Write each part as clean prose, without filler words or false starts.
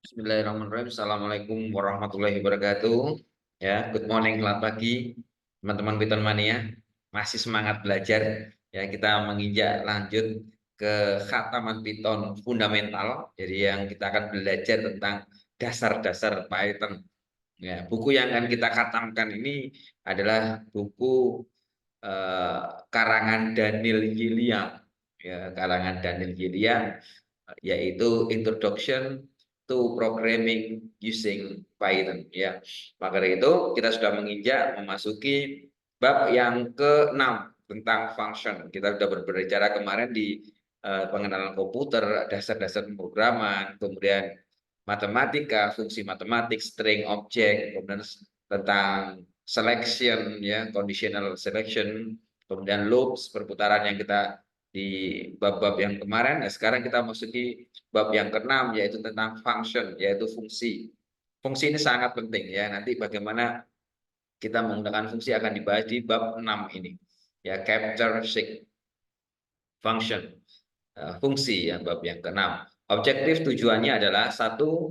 Bismillahirrahmanirrahim. Assalamualaikum warahmatullahi wabarakatuh. Ya, good morning, selamat pagi, teman-teman Python Mania. Masih semangat belajar. Ya, kita menginjak lanjut ke khataman Python fundamental. Jadi yang kita akan belajar tentang dasar-dasar Python. Ya, buku yang akan kita khatamkan ini adalah buku eh, karangan Daniel Yilian. Ya, karangan Daniel Yilian yaitu Introduction to Programming Using Python ya. Maka dari itu kita sudah menginjak memasuki bab yang ke-6 tentang function. Kita sudah berbicara kemarin di pengenalan komputer, dasar-dasar pemrograman, kemudian matematika, fungsi matematik, string, objek, kemudian tentang selection ya, conditional selection, kemudian loops, perputaran yang kita di bab-bab yang kemarin. Nah, sekarang kita masuki bab yang ke-6 yaitu tentang function, yaitu fungsi. Fungsi ini sangat penting ya. Nanti bagaimana kita menggunakan fungsi akan dibahas di bab 6 ini. Ya, characteristic function, fungsi yang bab yang ke-6. Objektif tujuannya adalah satu,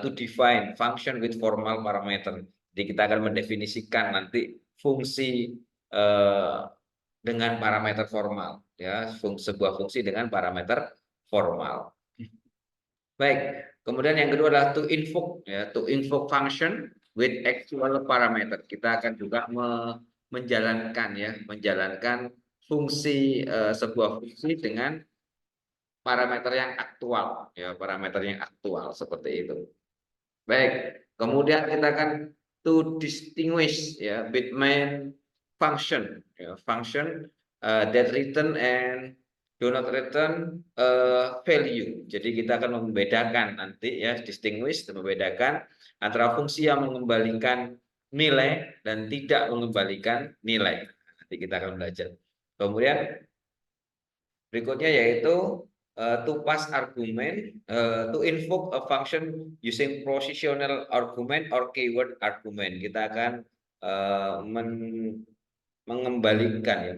to define function with formal parameter. Jadi kita akan mendefinisikan nanti fungsi dengan parameter formal ya, sebuah fungsi dengan parameter formal. Baik, kemudian yang kedua adalah to invoke ya, to invoke function with actual parameter. Kita akan juga menjalankan ya, menjalankan fungsi, sebuah fungsi dengan parameter yang aktual ya, parameter yang aktual seperti itu. Baik, kemudian kita akan to distinguish ya between function ya, function that return and do not return value. Jadi kita akan membedakan nanti ya, distinguish, membedakan antara fungsi yang mengembalikan nilai dan tidak mengembalikan nilai. Nanti kita akan belajar. Kemudian berikutnya yaitu to pass argument, to invoke a function using positional argument or keyword argument. Kita akan mengembalikan ya,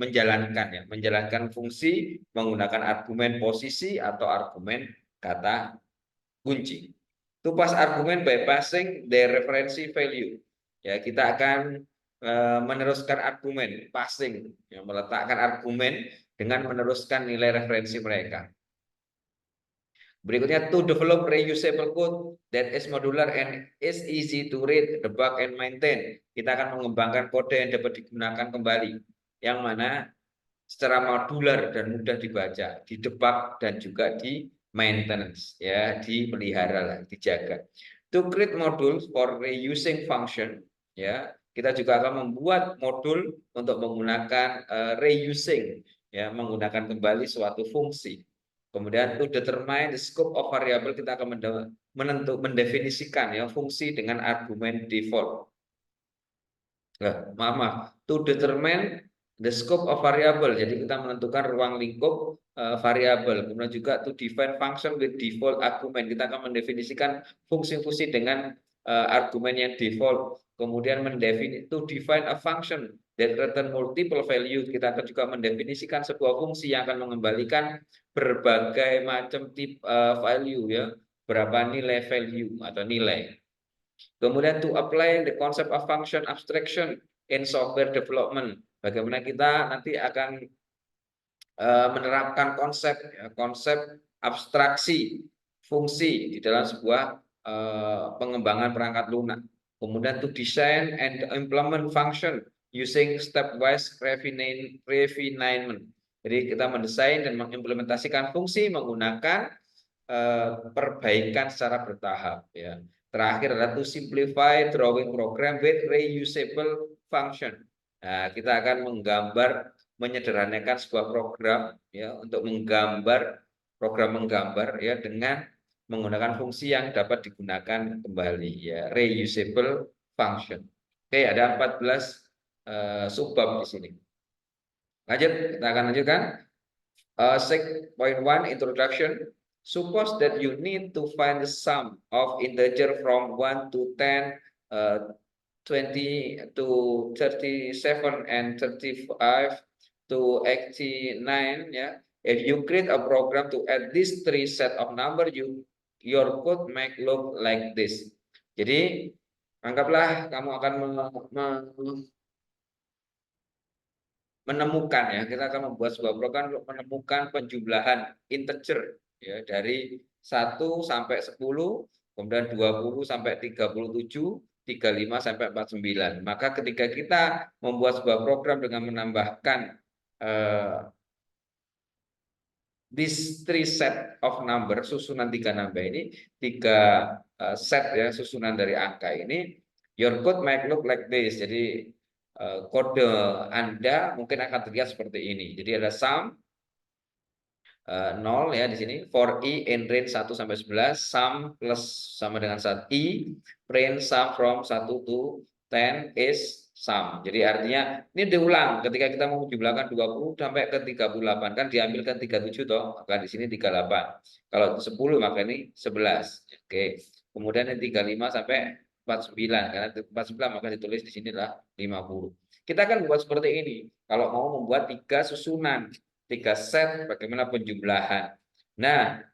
menjalankan fungsi menggunakan argumen posisi atau argumen kata kunci. To pass argument by passing their reference value. Ya, kita akan meneruskan argumen, passing, ya, meletakkan argumen dengan meneruskan nilai referensi mereka. Berikutnya, to develop reusable code that is modular and is easy to read, debug, and maintain. Kita akan mengembangkan kode yang dapat digunakan kembali, yang mana secara modular dan mudah dibaca, didebug dan juga di maintenance, ya, dipelihara lah, dijaga. To create module for reusing function, ya, kita juga akan membuat modul untuk menggunakan reusing, ya, menggunakan kembali suatu fungsi. Kemudian to determine the scope of variable, kita akan mendefinisikan ya fungsi dengan argumen default. Maaf, to determine the scope of variable. Jadi kita menentukan ruang lingkup variabel. Kemudian juga to define function with default argument. Kita akan mendefinisikan fungsi-fungsi dengan argumen yang default. Kemudian to define a function that return multiple value. Kita akan juga mendefinisikan sebuah fungsi yang akan mengembalikan berbagai macam tipe value ya, berapa nilai value atau nilai. Kemudian to apply the concept of function abstraction in software development. Bagaimana kita nanti akan menerapkan konsep abstraksi fungsi di dalam sebuah pengembangan perangkat lunak. Kemudian to design and implement function using stepwise refinement. Jadi kita mendesain dan mengimplementasikan fungsi menggunakan perbaikan secara bertahap ya. Terakhir adalah to simplify drawing program with reusable function. Nah, kita akan menyederhanakan sebuah program ya untuk menggambar ya dengan menggunakan fungsi yang dapat digunakan kembali ya, reusable function. Oke, ada 14 subbab di sini. Lanjut, kita akan lanjutkan. 6.1 introduction. Suppose that you need to find the sum of integer from 1 to 10, 20 to 37 and 35 to 89 ya. If you create a program to add these three set of number, you your code might look like this. Jadi anggaplah kamu akan menemukan, ya, kita akan membuat sebuah program untuk menemukan penjumlahan integer, ya, dari 1 sampai 10, kemudian 20 sampai 37, 35 sampai 49. Maka ketika kita membuat sebuah program dengan menambahkan this three set of number, susunan 3 nambah ini, 3 set, ya, susunan dari angka ini, your code might look like this. Jadi kode Anda mungkin akan terlihat seperti ini. Jadi ada sum 0, ya, di sini for i in range 1 sampai 11, sum plus sama dengan i, range sum from 1 to 10 is sum. Jadi artinya ini diulang ketika kita mau menjumlahkan 20 sampai ke 38, kan diambil ke 37 toh, maka di sini 38. Kalau 10 maka ini 11. Oke. Kemudian ini 35 sampai 49, karena 49 maka ditulis di sini adalah 50. Kita akan buat seperti ini kalau mau membuat 3 susunan, 3 set bagaimana penjumlahan. Nah,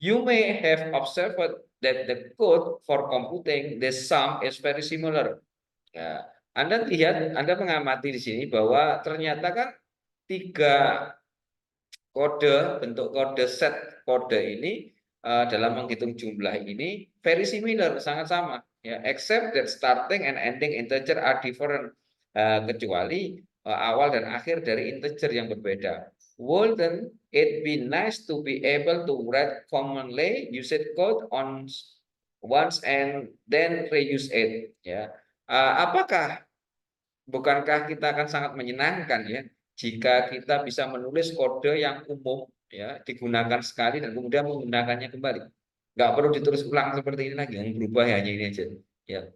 you may have observed that the code for computing the sum is very similar. Ya, Anda lihat, Anda mengamati di sini bahwa ternyata kan 3 kode, bentuk kode set kode ini dalam menghitung jumlah ini very similar, sangat sama, ya, except that starting and ending integer are different. Kecuali awal dan akhir dari integer yang berbeda. Wouldn't it be nice to be able to write commonly used code on once and then reuse it, ya. Bukankah kita akan sangat menyenangkan, ya, jika kita bisa menulis kode yang umum, ya, digunakan sekali dan kemudian menggunakannya kembali. Nggak perlu ditulis ulang seperti ini lagi, yang berubah hanya ini aja. Ya.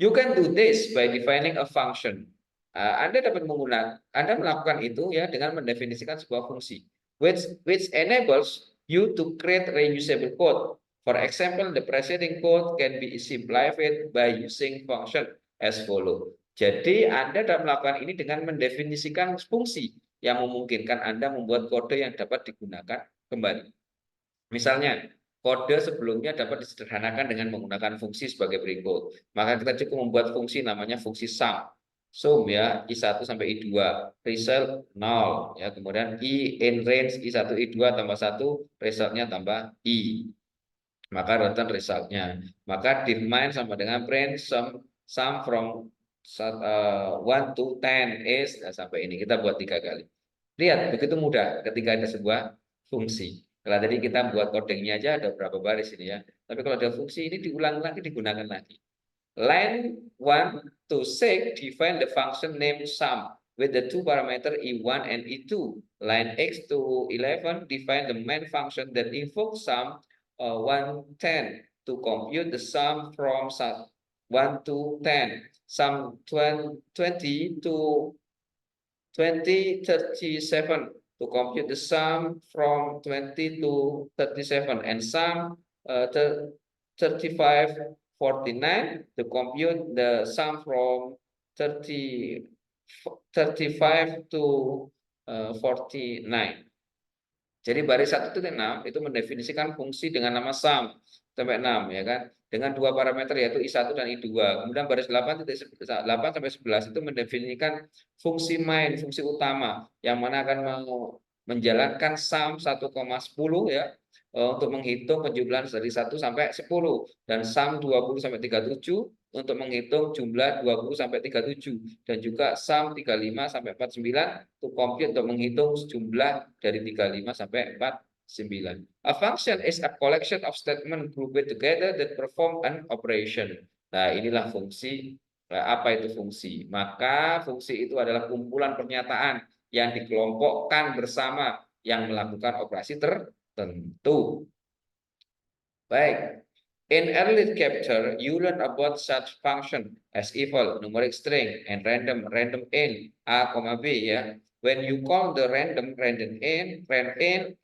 You can do this by defining a function. Anda dapat Anda melakukan itu, ya, dengan mendefinisikan sebuah fungsi, which enables you to create reusable code. For example, the preceding code can be simplified by using function as follow. Jadi Anda dapat melakukan ini dengan mendefinisikan fungsi yang memungkinkan Anda membuat kode yang dapat digunakan kembali. Misalnya, kode sebelumnya dapat disederhanakan dengan menggunakan fungsi sebagai berikut. Maka kita cukup membuat fungsi namanya fungsi sum. Sum, ya, I1 sampai I2, result 0, ya, kemudian I in range I1 I2 tambah 1, resultnya tambah I. Maka return resultnya. Maka define sama dengan print sum from 1 to 10 is, nah, sampai ini kita buat 3 kali. Lihat, begitu mudah ketika ada sebuah fungsi. Kalau tadi kita buat codingnya aja ada berapa baris ini, ya. Tapi kalau ada fungsi ini diulang lagi, digunakan lagi. Line 1 to 6 define the function name sum with the 2 parameter I1 and I2. Line X to 11 define the main function that invokes sum 110 to compute the sum from 1 to 10. Sum 20 to 37 to compute the sum from 20 to 37, and sum 35 49 to compute the sum from 35 to 49. Jadi baris 1 itu 6 itu mendefinisikan fungsi dengan nama sum sampai 6, ya kan, dengan 2 parameter yaitu I1 dan I2. Kemudian baris 8 sampai 11 itu mendefinisikan fungsi main, fungsi utama yang mana akan menjalankan sum 1,10, ya, untuk menghitung penjumlahan dari 1 sampai 10, dan sum 20 sampai 37 untuk menghitung jumlah 20 sampai 37, dan juga sum 35 sampai 49 to compute untuk menghitung jumlah dari 35 sampai 49. A function is a collection of statement grouped together that perform an operation. Nah, inilah fungsi. Apa itu fungsi? Maka fungsi itu adalah kumpulan pernyataan yang dikelompokkan bersama yang melakukan operasi tertentu. Baik. In early chapter, you learn about such function as eval, numeric string, and random int a, b, ya. When you call the random int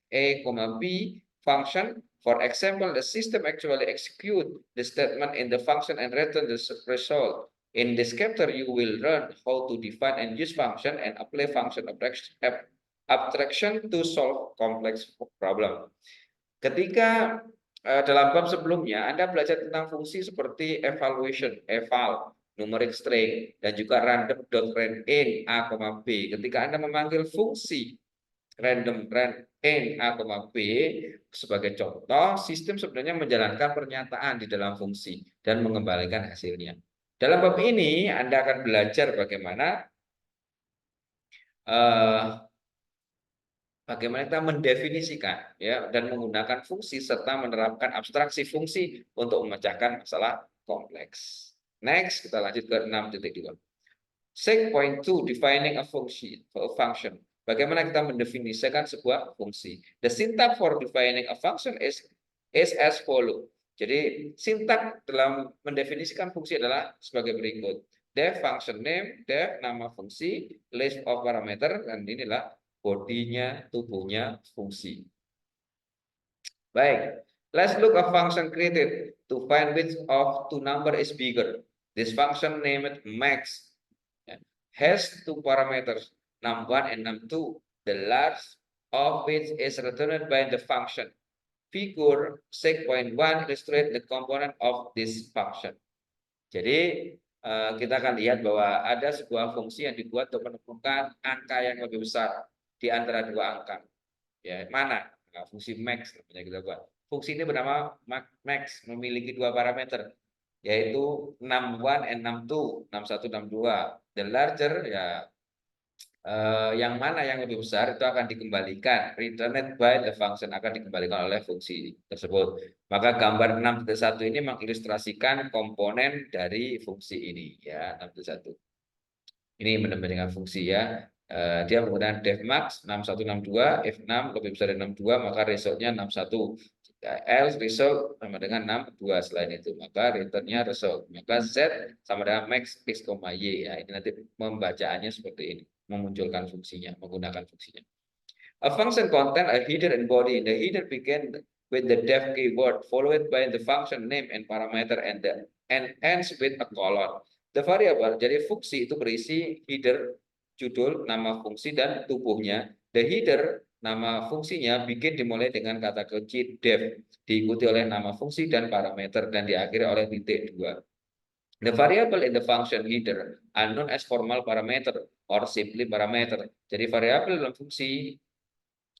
a, b function, for example, the system actually execute the statement in the function and return the result. In this chapter, you will learn how to define and use function and apply function abstraction to solve complex problem. Ketika dalam bab sebelumnya Anda belajar tentang fungsi seperti evaluation, eval, numeric string, dan juga random.range A, B. Ketika Anda memanggil fungsi random in A, B sebagai contoh, sistem sebenarnya menjalankan pernyataan di dalam fungsi dan mengembalikan hasilnya. Dalam bab ini Anda akan belajar bagaimana kita mendefinisikan ya dan menggunakan fungsi serta menerapkan abstraksi fungsi untuk memecahkan masalah kompleks. Next, kita lanjut ke 6.2. Sec point 2, defining a function. Bagaimana kita mendefinisikan sebuah fungsi. The syntax for defining a function is as follow. Jadi sintak dalam mendefinisikan fungsi adalah sebagai berikut. Def function name, def nama fungsi, list of parameter, dan inilah bodinya, tubuhnya fungsi. Baik, let's look at function created to find which of two number is bigger. This function named max has two parameters, num1 and num2. The largest of which is returned by the function. Figure 6.1 illustrate the component of this function. Jadi kita akan lihat bahwa ada sebuah fungsi yang dibuat untuk menemukan angka yang lebih besar di antara dua angka. Ya, mana? Nah, fungsi max namanya kita buat. Fungsi ini bernama max, memiliki dua parameter, yaitu num1 and num2, num1, num2. The larger ya yang mana yang lebih besar itu akan dikembalikan, returned by the function, akan dikembalikan oleh fungsi tersebut. Maka gambar 6.1 ini mengilustrasikan komponen dari fungsi ini ya, 6.1. Ini menambahkan fungsi ya. Dia menggunakan def max 61 62, if 6 lebih besar dari 62 maka resultnya 61. Else result sama dengan 62 selain itu maka returnnya result. Maka Z sama dengan max x, y ya. Ini nanti membacaannya seperti ini, memunculkan fungsinya, menggunakan fungsinya. A function contain a header and body. The header begin with the def keyword followed by the function name and parameter and ends with a colon. The variable, jadi fungsi itu berisi header, judul, nama fungsi, dan tubuhnya. The header, nama fungsinya, bikin dimulai dengan kata kunci def, diikuti oleh nama fungsi dan parameter, dan diakhiri oleh titik 2. The variable in the function header are known as formal parameter or simply parameter. Jadi variabel dalam fungsi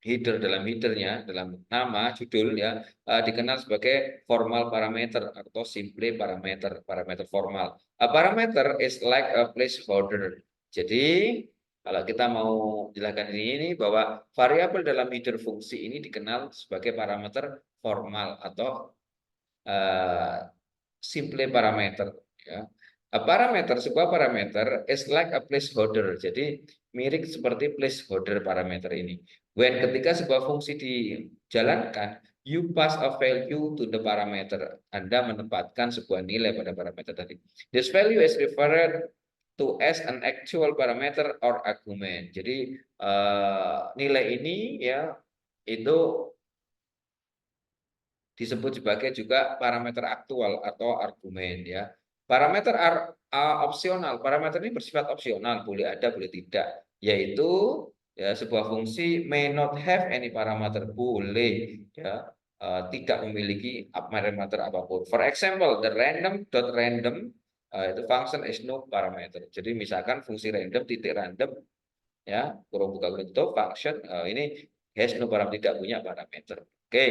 header, dalam headernya, dalam nama judul ya dikenal sebagai formal parameter atau simple parameter, parameter formal. A parameter is like a placeholder. Jadi kalau kita mau jelaskan ini bahwa variabel dalam header fungsi ini dikenal sebagai parameter formal atau simple parameter ya. A parameter, sebuah parameter is like a placeholder. Jadi mirip seperti placeholder parameter ini. Ketika sebuah fungsi dijalankan, you pass a value to the parameter. Anda menempatkan sebuah nilai pada parameter tadi. This value is referred to as an actual parameter or argument. Jadi nilai ini ya itu disebut sebagai juga parameter aktual atau argumen ya. Parameter opsional, parameter ini bersifat opsional, boleh ada, boleh tidak. Yaitu ya sebuah fungsi may not have any parameter, boleh ya tidak memiliki parameter apapun. For example, the random.random itu function is no parameter. Jadi misalkan fungsi random titik random ya kurung buka kurung tutup function ini has no parameter, tidak punya parameter. Oke,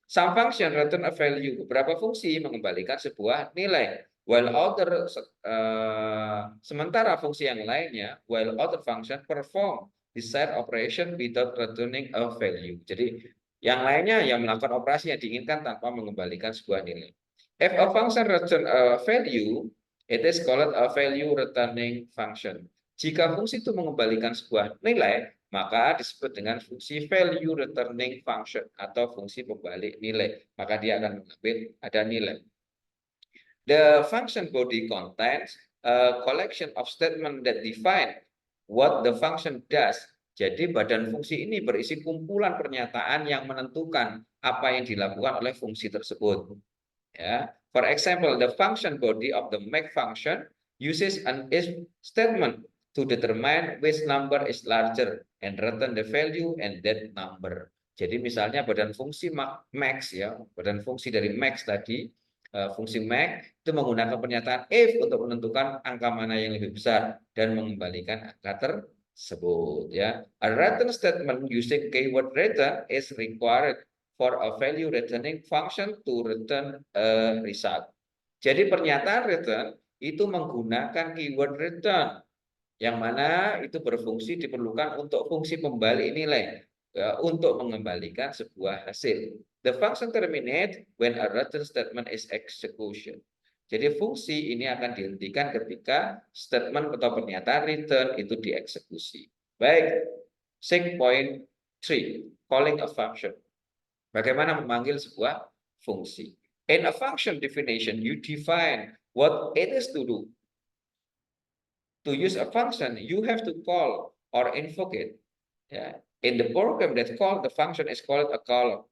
some function return a value. Beberapa fungsi mengembalikan sebuah nilai. While other sementara fungsi yang lainnya, while other function perform desired operation without returning a value. Jadi yang lainnya yang melakukan operasi yang diinginkan tanpa mengembalikan sebuah nilai. If a function return a value, it is called a value returning function. Jika fungsi itu mengembalikan sebuah nilai, maka disebut dengan fungsi value returning function atau fungsi pembalik nilai. Maka dia akan mengambil ada nilai. The function body contains a collection of statements that define what the function does. Jadi badan fungsi ini berisi kumpulan pernyataan yang menentukan apa yang dilakukan oleh fungsi tersebut. Ya, for example, the function body of the make function uses an if statement to determine which number is larger and return the value and that number. Jadi misalnya badan fungsi max ya, badan fungsi dari max tadi, fungsi max itu menggunakan pernyataan if untuk menentukan angka mana yang lebih besar dan mengembalikan angka tersebut ya. A return statement using keyword return is required for a value returning function to return a result. Jadi pernyataan return itu menggunakan keyword return yang mana itu berfungsi diperlukan untuk fungsi kembali nilai untuk mengembalikan sebuah hasil. The function terminate when a return statement is execution. Jadi fungsi ini akan dihentikan ketika statement atau pernyataan return itu dieksekusi. Baik, 6.3 calling a function. Bagaimana memanggil sebuah fungsi? In a function definition, you define what it is to do. To use a function, you have to call or invoke it. Yeah. In the program that call the function is called a caller.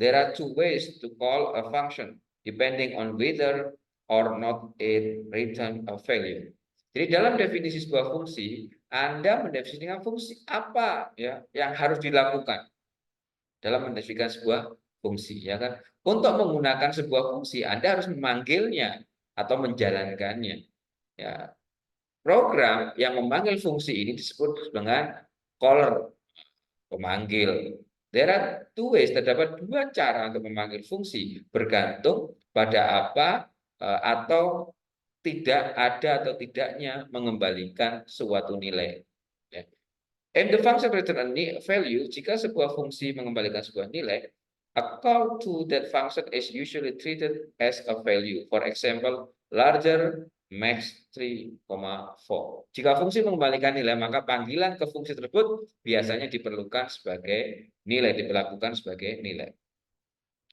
There are two ways to call a function depending on whether or not it return a value. Jadi dalam definisi sebuah fungsi, Anda mendefinisikan fungsi apa ya yang harus dilakukan dalam mendefinisikan sebuah fungsi, ya kan? Untuk menggunakan sebuah fungsi, Anda harus memanggilnya atau menjalankannya. Ya, program yang memanggil fungsi ini disebut dengan caller, pemanggil. There are two ways, terdapat dua cara untuk memanggil fungsi, bergantung pada apa atau tidak ada atau tidaknya mengembalikan suatu nilai. Ya. And the function return a value, jika sebuah fungsi mengembalikan sebuah nilai, a call to that function is usually treated as a value. For example, larger max 3,4. Jika fungsi mengembalikan nilai, maka panggilan ke fungsi tersebut biasanya diperlukan sebagai nilai, diperlakukan sebagai nilai.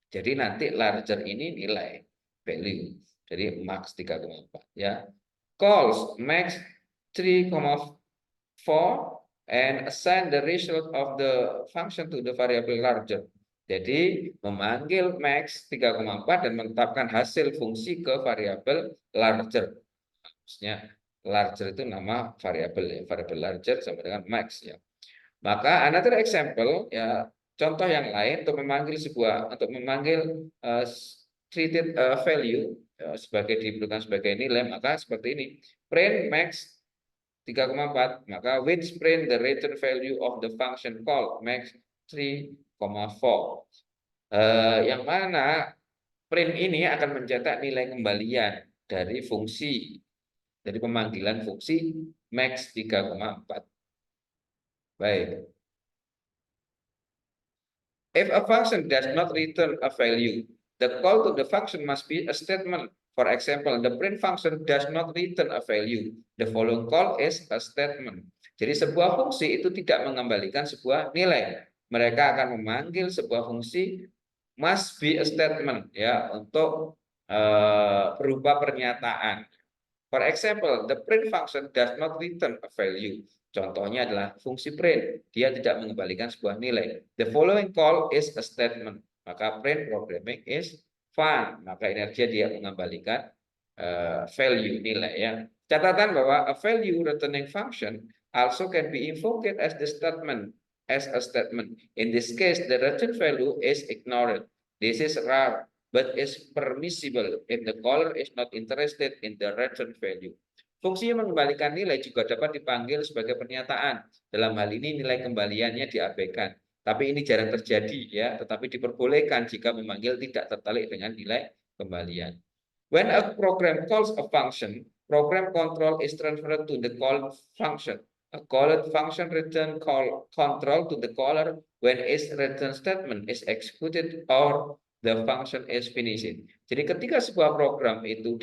Jadi nanti larger ini nilai, value. Jadi max 3,4 ya. Calls max 3,4 and assign the result of the function to the variable larger. Jadi memanggil max 3,4 dan menetapkan hasil fungsi ke variabel larger. Maksudnya larger itu nama variabel ya, variabel larger sama dengan max ya. Maka another example ya, contoh yang lain untuk memanggil treated value sebagai diberikan sebagai nilai, maka seperti ini. Print max 3,4, maka which print the return value of the function call max 3,4. Yang mana print ini akan mencetak nilai kembalian dari fungsi, dari pemanggilan fungsi max 3,4. Baik. If a function does not return a value, the call to the function must be a statement. For example, the print function does not return a value. The following call is a statement. Jadi sebuah fungsi itu tidak mengembalikan sebuah nilai. Mereka akan memanggil sebuah fungsi must be a statement ya untuk berupa pernyataan. For example, the print function does not return a value. Contohnya adalah fungsi print. Dia tidak mengembalikan sebuah nilai. The following call is a statement. Maka print programming is fun. Maka energi dia mengembalikan value, nilai ya. Catatan bahwa a value returning function also can be invoked as the statement, as a statement. In this case, the return value is ignored. This is rare, but is permissible if the caller is not interested in the return value. Fungsi yang mengembalikan nilai juga dapat dipanggil sebagai pernyataan. Dalam hal ini nilai kembaliannya diabaikan. Tapi ini jarang terjadi ya, tetapi diperbolehkan jika memanggil tidak tertarik dengan nilai kembalian. When a program calls a function, program control is transferred to the call function. A called function return call control to the caller when its return statement is executed or the function is finished. Jadi ketika sebuah program itu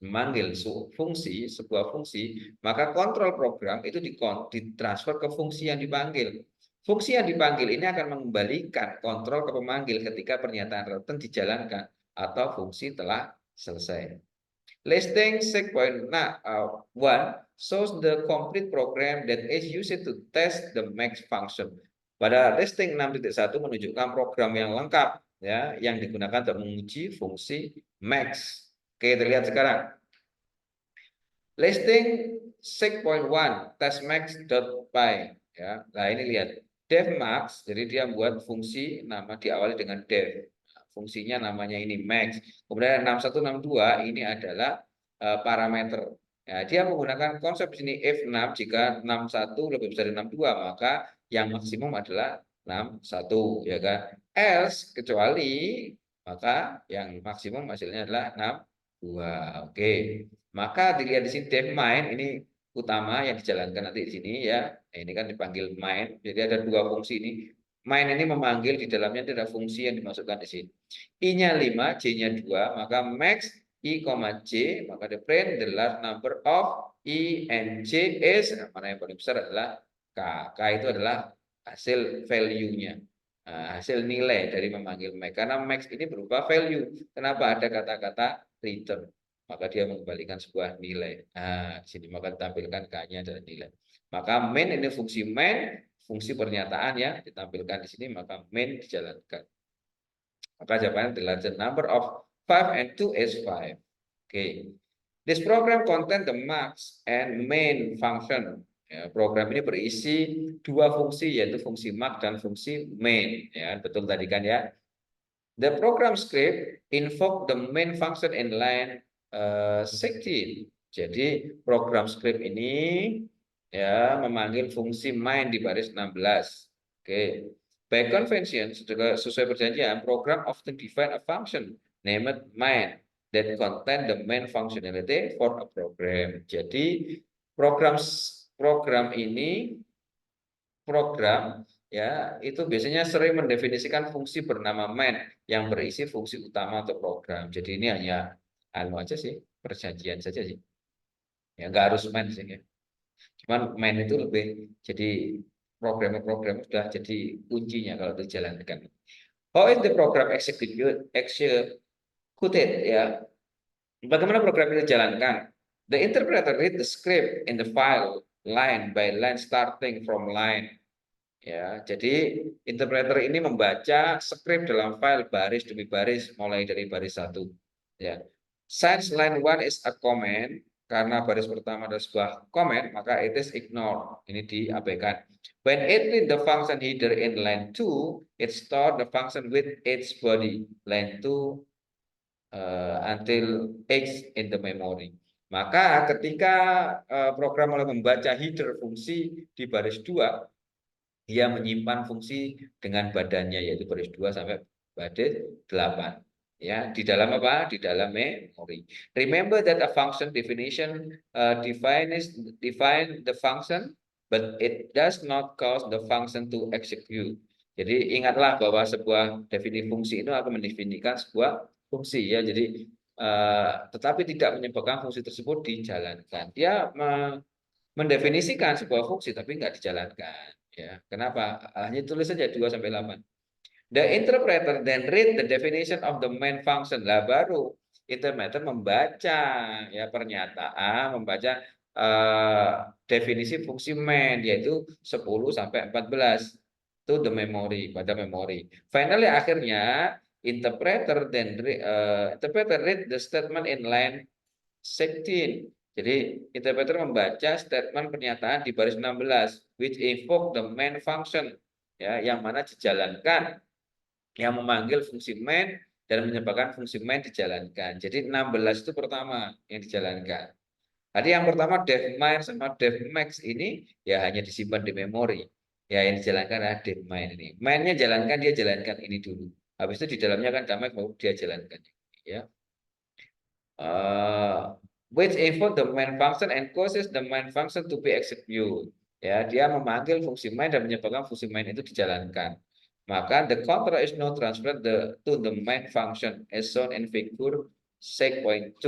memanggil fungsi, sebuah fungsi, maka kontrol program itu ditransfer ke fungsi yang dipanggil. Fungsi yang dipanggil ini akan mengembalikan kontrol ke pemanggil ketika pernyataan return dijalankan atau fungsi telah selesai. Listing 6.1 shows the complete program that is used to test the max function. Pada listing 6.1 menunjukkan program yang lengkap ya yang digunakan untuk menguji fungsi max. Oke, terlihat sekarang. Listing 6.1 test max.py ya. Nah, ini lihat. def max, jadi dia buat fungsi nama diawali dengan def. Fungsinya namanya ini max. Kemudian 6162 ini adalah parameter. Ya, dia menggunakan konsep sini if 6, jika 61 lebih besar dari 62 maka yang maksimum adalah 61, ya kan? Else kecuali maka yang maksimum hasilnya adalah 62. Oke. Maka dilihat di sini def main ini utama yang dijalankan nanti di sini ya. Nah, ini kan dipanggil main. Jadi ada dua fungsi ini. Main ini memanggil, di dalamnya ada fungsi yang dimasukkan di sini. I-nya 5, J-nya 2, maka max I, J, maka the print the large number of I and J is, mana yang paling besar adalah K. K itu adalah hasil value-nya. Nah, hasil nilai dari memanggil max. Karena max ini berupa value. Kenapa ada kata-kata return? Maka dia mengembalikan sebuah nilai. Nah, di sini maka ditampilkan K-nya adalah nilai. Maka main ini fungsi main, fungsi pernyataan ya ditampilkan di sini, maka main dijalankan. Maka jawabannya the largest number of 5 and 2 is 5. Okay. This program contain the max and main function. Ya, program ini berisi dua fungsi, yaitu fungsi max dan fungsi main. Ya, betul tadi kan ya. The program script invoke the main function in line 16. Jadi program script ini ya memanggil fungsi main di baris 16. Oke. By convention, sesuai perjanjian, program often define a function named main that contain the main functionality for a program. Jadi program ini ya itu biasanya sering mendefinisikan fungsi bernama main yang berisi fungsi utama untuk program. Jadi ini hanya aja sih, perjanjian saja sih. Ya nggak harus main sih ya. Cuman main itu lebih jadi program sudah jadi kuncinya kalau dijalankan. How is the program executed ya? Bagaimana program itu dijalankan? The interpreter read the script in the file line by line starting from line. Ya, jadi interpreter ini membaca skrip dalam file baris demi baris mulai dari baris 1. Ya. Since line 1 is a comment, karena baris pertama adalah sebuah comment, maka it is ignore. Ini diabaikan. When it read the function header in line 2, it store the function with its body. Line 2 until X in the memory. Maka ketika program mulai membaca header fungsi di baris 2, dia menyimpan fungsi dengan badannya, yaitu baris 2 sampai baris 8. Ya, di dalam apa? Di dalam memori. Remember that a function definition define the function, but it does not cause the function to execute. Jadi ingatlah bahwa sebuah definisi fungsi itu akan mendefinisikan sebuah fungsi ya. Jadi tetapi tidak menyebabkan fungsi tersebut dijalankan. Dia mendefinisikan sebuah fungsi tapi nggak dijalankan. Ya, kenapa? Hanya tulis saja 2 sampai 8. The interpreter then read the definition of the main function. Lah baru interpreter membaca ya pernyataan, membaca definisi fungsi main yaitu 10 sampai 14 to the memory, pada memori. Finally akhirnya interpreter read the statement in line 16. Jadi interpreter membaca statement pernyataan di baris 16 which invoke the main function ya yang mana dijalankan, yang memanggil fungsi main dan menyebabkan fungsi main dijalankan. Jadi 16 itu pertama yang dijalankan. Tadi yang pertama def main sama def max ini ya hanya disimpan di memori. Ya yang dijalankan adalah def main ini. Mainnya jalankan, dia jalankan ini dulu. Habis itu di dalamnya kan damai mau dia jalankan ya. Which invoke the main function and causes the main function to be executed. Ya, dia memanggil fungsi main dan menyebabkan fungsi main itu dijalankan. Maka the control is now transferred to the main function as shown in figure 6.2.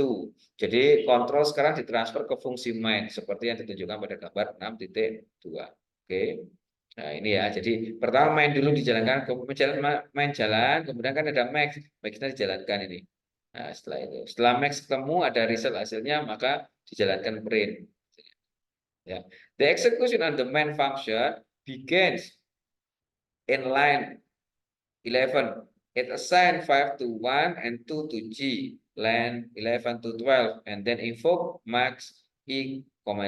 Jadi kontrol sekarang ditransfer ke fungsi main seperti yang ditunjukkan pada gambar 6.2. Oke. Nah, ini ya. Jadi pertama main dulu dijalankan, kemudian main jalan, kemudian kan ada max, maxnya dijalankan ini. Nah, setelah max ketemu ada result hasilnya, maka dijalankan print. Ya. The execution on the main function begins in line 11. It assign 5 to 1 and 2 to G, line 11 to 12, and then invoke max E,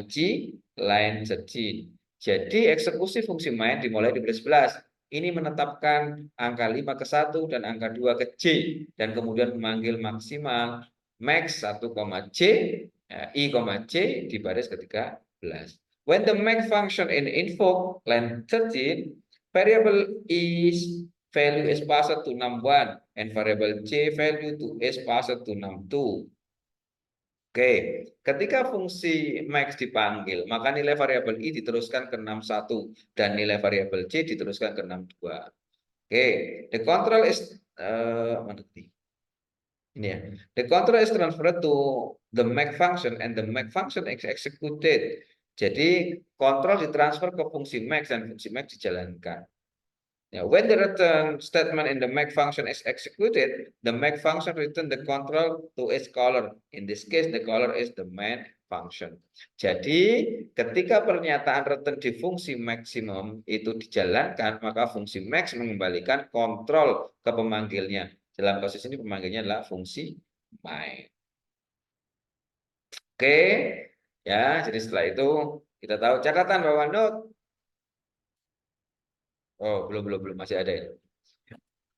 G, line 13. Jadi eksekusi fungsi main dimulai di baris 11. Ini menetapkan angka 5 ke 1 dan angka 2 ke C. Dan kemudian memanggil maksimal max 1, C, I, C di baris ke-13. When the max function in invoke line 13, variable is value is passed to num1 and variable C value to is passed to num2. Oke, ketika fungsi max dipanggil, maka nilai variabel i diteruskan ke 61 dan nilai variabel c diteruskan ke 62. Oke, the control is ini ya. The control is transferred to the make function and the make function is executed. Jadi kontrol ditransfer ke fungsi max dan fungsi max dijalankan. When the return statement in the make function is executed, the make function return the control to its caller. In this case, the caller is the main function. Jadi, ketika pernyataan return di fungsi maksimum itu dijalankan, maka fungsi max mengembalikan kontrol ke pemanggilnya. Dalam kasus ini pemanggilnya adalah fungsi main. Oke, ya. Jadi setelah itu kita tahu catatan bahwa note. Oh, belum masih ada ya.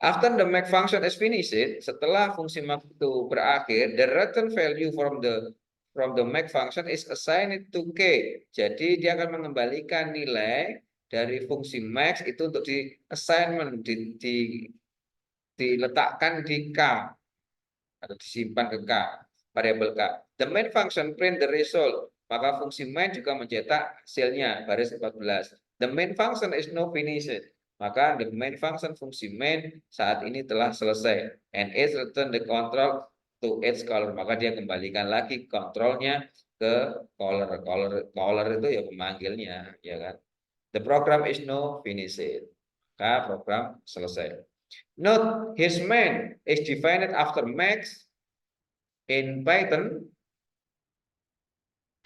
After the make function is finished, setelah fungsi max itu berakhir, the return value from the make function is assigned to k. Jadi dia akan mengembalikan nilai dari fungsi max itu untuk di assignment, diletakkan di k atau disimpan ke k, variabel k. The main function print the result, maka fungsi main juga mencetak hasilnya baris 14. The main function is now finished. Maka the main function fungsi main saat ini telah selesai. And it return the control to its caller. Maka dia kembalikan lagi kontrolnya ke caller. Caller itu ya pemanggilnya, ya kan? The program is now finished. Maka program selesai. Note, his main is defined after max. In Python,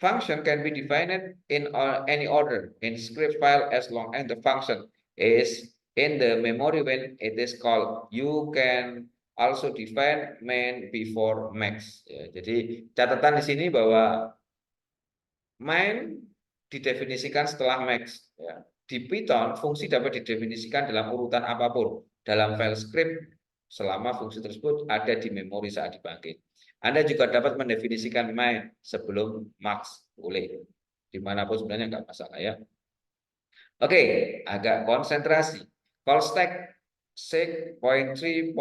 function can be defined in any order in script file as long as the function is in the memory when it is called. You can also define main before max. Ya, jadi catatan di sini bahwa main didefinisikan setelah max. Ya. Di Python, fungsi dapat didefinisikan dalam urutan apapun dalam file script selama fungsi tersebut ada di memori saat dipanggil. Anda juga dapat mendefinisikan main sebelum max, boleh. Dimanapun sebenarnya nggak masalah ya. Oke, agak konsentrasi. Call stack 6.3.1.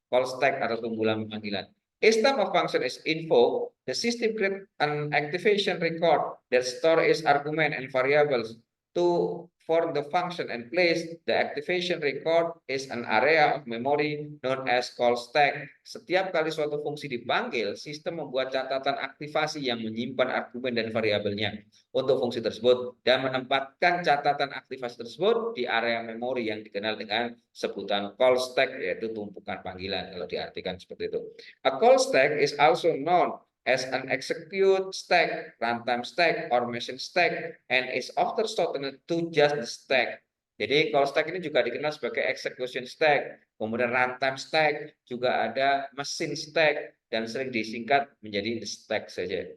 Call stack atau tunggulan panggilan. Each time a function is invoked, the system creates an activation record that stores its argument and variables to form the function and place the activation record is an area of memory known as call stack. Setiap kali suatu fungsi dipanggil, sistem membuat catatan aktivasi yang menyimpan argumen dan variabelnya untuk fungsi tersebut dan menempatkan catatan aktivasi tersebut di area memori yang dikenal dengan sebutan call stack, yaitu tumpukan panggilan kalau diartikan seperti itu. A call stack is also known as an execute stack, runtime stack, or machine stack, and is often shortened to just the stack. Jadi call stack ini juga dikenal sebagai execution stack, kemudian runtime stack, juga ada machine stack, dan sering disingkat menjadi the stack saja.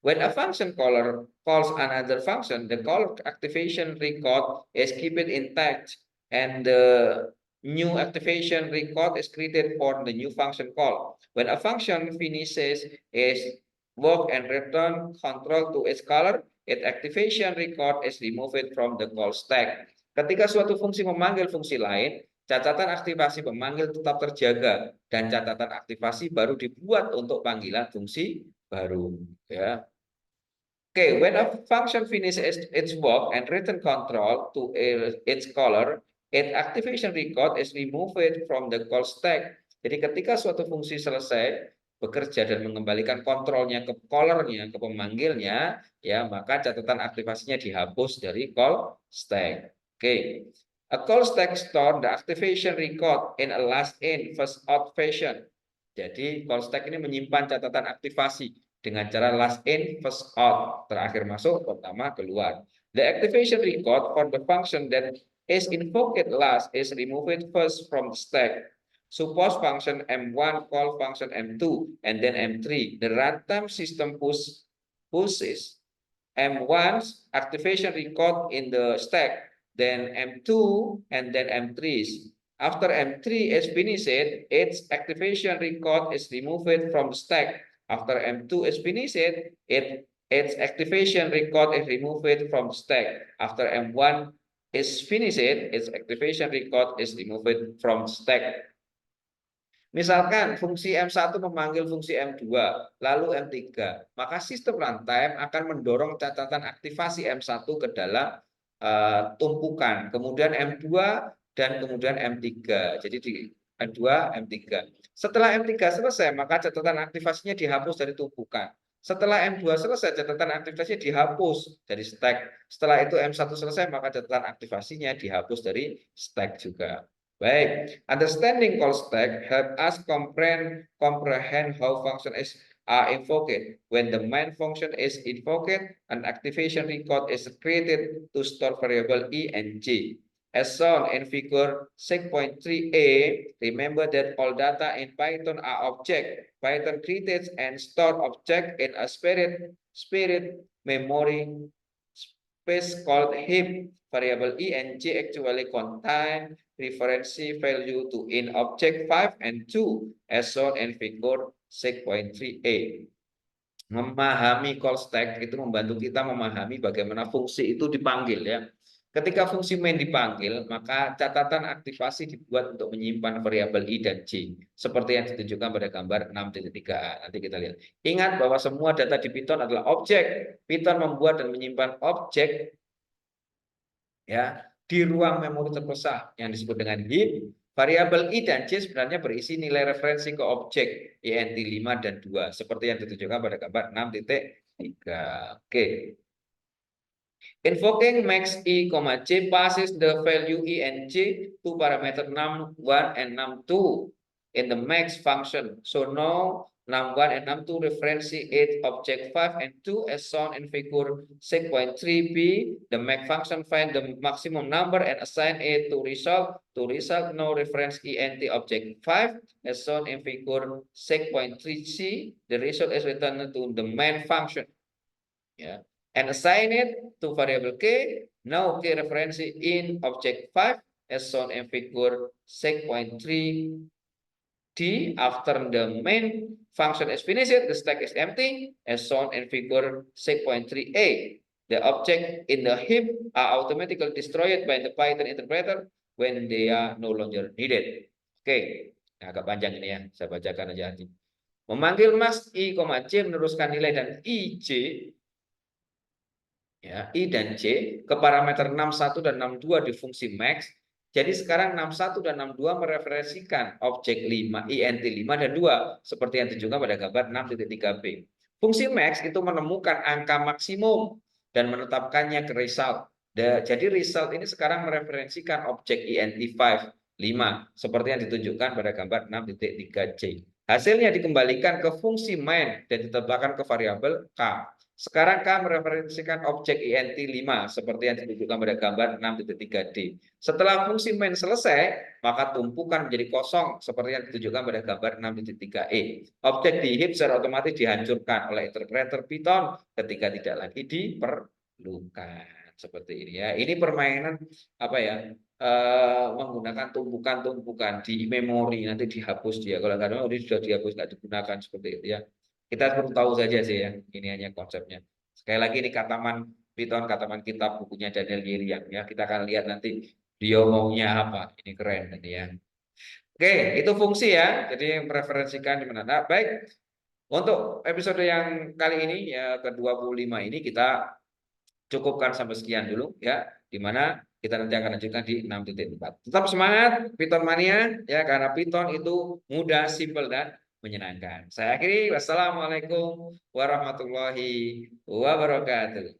When a function caller calls another function, the call activation record is kept intact, and the new activation record is created for the new function call. When a function finishes its work and return control to its caller, its activation record is removed from the call stack. Ketika suatu fungsi memanggil fungsi lain, catatan aktivasi pemanggil tetap terjaga dan catatan aktivasi baru dibuat untuk panggilan fungsi baru. Ya. Okay, when a function finishes its work and return control to its caller, its activation record is removed from the call stack. Jadi ketika suatu fungsi selesai bekerja dan mengembalikan kontrolnya ke callernya, ke pemanggilnya, ya maka catatan aktivasinya dihapus dari call stack. Okay. A call stack store the activation record in a last in first out fashion. Jadi call stack ini menyimpan catatan aktivasi dengan cara last in first out, terakhir masuk pertama keluar. The activation record for the function that is invoked last is removed first from the stack. Suppose function M1 call function M2 and then M3. The runtime system pushes M1 activation record in the stack, then M2 and then M3. After M3 is finished, its activation record is removed from the stack. After M2 is finished, its activation record is removed from the stack. After M1 is finished, its activation record is removed from stack. Misalkan fungsi M1 memanggil fungsi M2, lalu M3, maka sistem runtime akan mendorong catatan aktivasi M1 ke dalam tumpukan, kemudian M2 dan kemudian M3. Jadi di M2, M3. Setelah M3 selesai, maka catatan aktivasinya dihapus dari tumpukan. Setelah M2 selesai, catatan aktivasinya dihapus dari stack. Setelah itu M1 selesai, maka catatan aktivasinya dihapus dari stack juga. Baik, understanding call stack help us comprehend how functions are invoked. When the main function is invoked, an activation record is created to store variable E and J. As shown in figure 6.3a, remember that all data in Python are object. Python creates and store object in a spirit memory space called heap. Variable E and J actually contain reference value to in object 5 and 2 as shown in figure 6.3a. Memahami call stack itu membantu kita memahami bagaimana fungsi itu dipanggil ya. Ketika fungsi main dipanggil, maka catatan aktivasi dibuat untuk menyimpan variabel I dan J. Seperti yang ditunjukkan pada gambar 6.3a. Nanti kita lihat. Ingat bahwa semua data di Python adalah objek. Python membuat dan menyimpan objek ya di ruang memori terpisah yang disebut dengan heap. Variabel I dan J sebenarnya berisi nilai referensi ke objek int 5 dan 2 seperti yang ditunjukkan pada gambar 6.3. Oke. Invoking max I, J passes the value I and J to parameter num1 and num2 in the max function. So now num1 and num2 referentiate object 5 and 2 as shown in figure 6.3b. The max function find the maximum number and assign it to result. To result, now reference int object 5 as shown in figure 6.3c. The result is returned to the main function. Yeah. And assign it to variable k. Now k reference in object 5 as shown in figure 6.3d. After the main function is finished, the stack is empty as shown in figure 6.3a. The object in the heap are automatically destroyed by the Python interpreter when they are no longer needed. Oke, agak panjang ini ya, saya bacakan aja. Memanggil max I, J meneruskan nilai dan IJ ya, I dan J ke parameter 61 dan 62 di fungsi max. Jadi sekarang 61 dan 62 mereferensikan objek 5, int 5 dan 2 seperti yang ditunjukkan pada gambar 6.3b. Fungsi max itu menemukan angka maksimum dan menetapkannya ke result. Jadi result ini sekarang mereferensikan objek int 5, 5 seperti yang ditunjukkan pada gambar 6.3c. Hasilnya dikembalikan ke fungsi main dan ditambahkan ke variabel k. Sekarang K mereferensikan objek int 5 seperti yang ditunjukkan pada gambar 6.3d. Setelah fungsi main selesai, maka tumpukan menjadi kosong seperti yang ditunjukkan pada gambar 6.3e. Objek di heap secara otomatis dihancurkan oleh interpreter Python ketika tidak lagi diperlukan. Seperti ini ya. Ini permainan apa ya? Menggunakan tumpukan-tumpukan di memori, nanti dihapus dia. Kalau kadang ini sudah dihapus nggak digunakan seperti itu ya. Kita perlu tahu saja sih ya, ini hanya konsepnya. Sekali lagi ini kataman Python, kataman kitab bukunya Daniel Yerian ya. Kita akan lihat nanti dia maunya apa. Ini keren ini ya. Oke, itu fungsi ya. Jadi mereferensikan di mana. Nah, baik. Untuk episode yang kali ini ya ke-25 ini kita cukupkan sampai sekian dulu ya. Di mana kita nanti akan lanjutkan di 6.4. Tetap semangat Python mania ya, karena Python itu mudah, simpel dan menyenangkan. Saya akhiri, wassalamualaikum warahmatullahi wabarakatuh.